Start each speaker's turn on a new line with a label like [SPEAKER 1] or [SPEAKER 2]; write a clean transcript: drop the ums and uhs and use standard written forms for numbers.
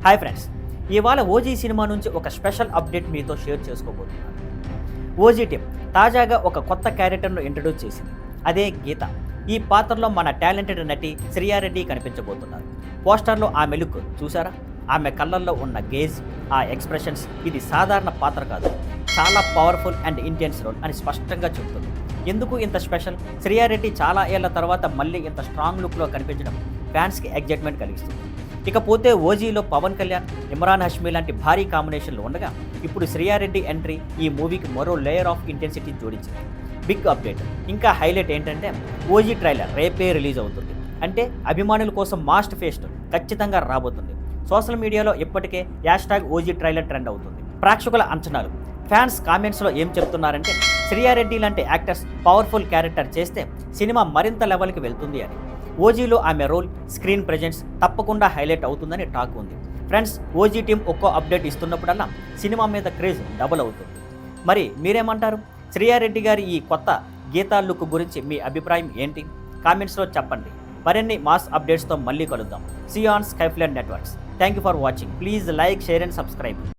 [SPEAKER 1] Hi friends, ఇవాళ OG cinema నుంచి ఒక స్పెషల్ అప్డేట్ మీతో షేర్ చేసుకోబోతున్నాను. ఓజీ టీం తాజాగా ఒక కొత్త క్యారెక్టర్ను ఇంట్రడ్యూస్ చేసింది. అదే గీత. ఈ పాత్రలో మన టాలెంటెడ్ నటి శ్రియారెడ్డి కనిపించబోతున్నారు. పోస్టర్లో ఆమె లుక్ చూసారా? ఆమె కళ్ళల్లో ఉన్న గేజ్, ఆ ఎక్స్ప్రెషన్స్, ఇది సాధారణ పాత్ర కాదు, చాలా పవర్ఫుల్ అండ్ ఇంటెన్స్ రోల్ అని స్పష్టంగా చెబుతుంది. ఎందుకు ఇంత స్పెషల్? శ్రియారెడ్డి చాలా ఏళ్ల తర్వాత మళ్ళీ ఇంత స్ట్రాంగ్ లుక్లో కనిపించడం ఫ్యాన్స్కి ఎగ్జైట్మెంట్ కలిగిస్తుంది. ఇకపోతే ఓజీలో పవన్ కళ్యాణ్, ఇమ్రాన్ హష్మీ లాంటి భారీ కాంబినేషన్లు ఉండగా ఇప్పుడు శ్రియారెడ్డి ఎంట్రీ ఈ మూవీకి మరో లేయర్ ఆఫ్ ఇంటెన్సిటీ జోడించింది. బిగ్ అప్డేట్, ఇంకా హైలైట్ ఏంటంటే ఓజీ ట్రైలర్ రేపే రిలీజ్ అవుతుంది. అంటే అభిమానుల కోసం మాస్ట్ ఫేస్ట్ ఖచ్చితంగా రాబోతుంది. సోషల్ మీడియాలో ఇప్పటికే #ఓజీ ట్రైలర్ ట్రెండ్ అవుతుంది. ప్రేక్షకుల అంచనాలు, ఫ్యాన్స్ కామెంట్స్లో ఏం చెప్తున్నారంటే శ్రియారెడ్డి లాంటి యాక్టర్స్ పవర్ఫుల్ క్యారెక్టర్ చేస్తే సినిమా మరింత లెవెల్కి వెళ్తుంది అని. ఓజీలో ఆమె రోల్, స్క్రీన్ ప్రెజెన్స్ తప్పకుండా హైలైట్ అవుతుందని టాక్ ఉంది. ఫ్రెండ్స్, ఓజీ టీం ఒక్కో అప్డేట్ ఇస్తున్నప్పుడల్లా సినిమా మీద క్రేజ్ డబుల్ అవుతుంది. మరి మీరేమంటారు? శ్రియారెడ్డి గారి ఈ కొత్త గీతా లుక్ గురించి మీ అభిప్రాయం ఏంటి? కామెంట్స్లో చెప్పండి. మరిన్ని మాస్ అప్డేట్స్తో మళ్ళీ కలుద్దాం. See on Skyline networks. Thank you for watching. Please like, share and subscribe.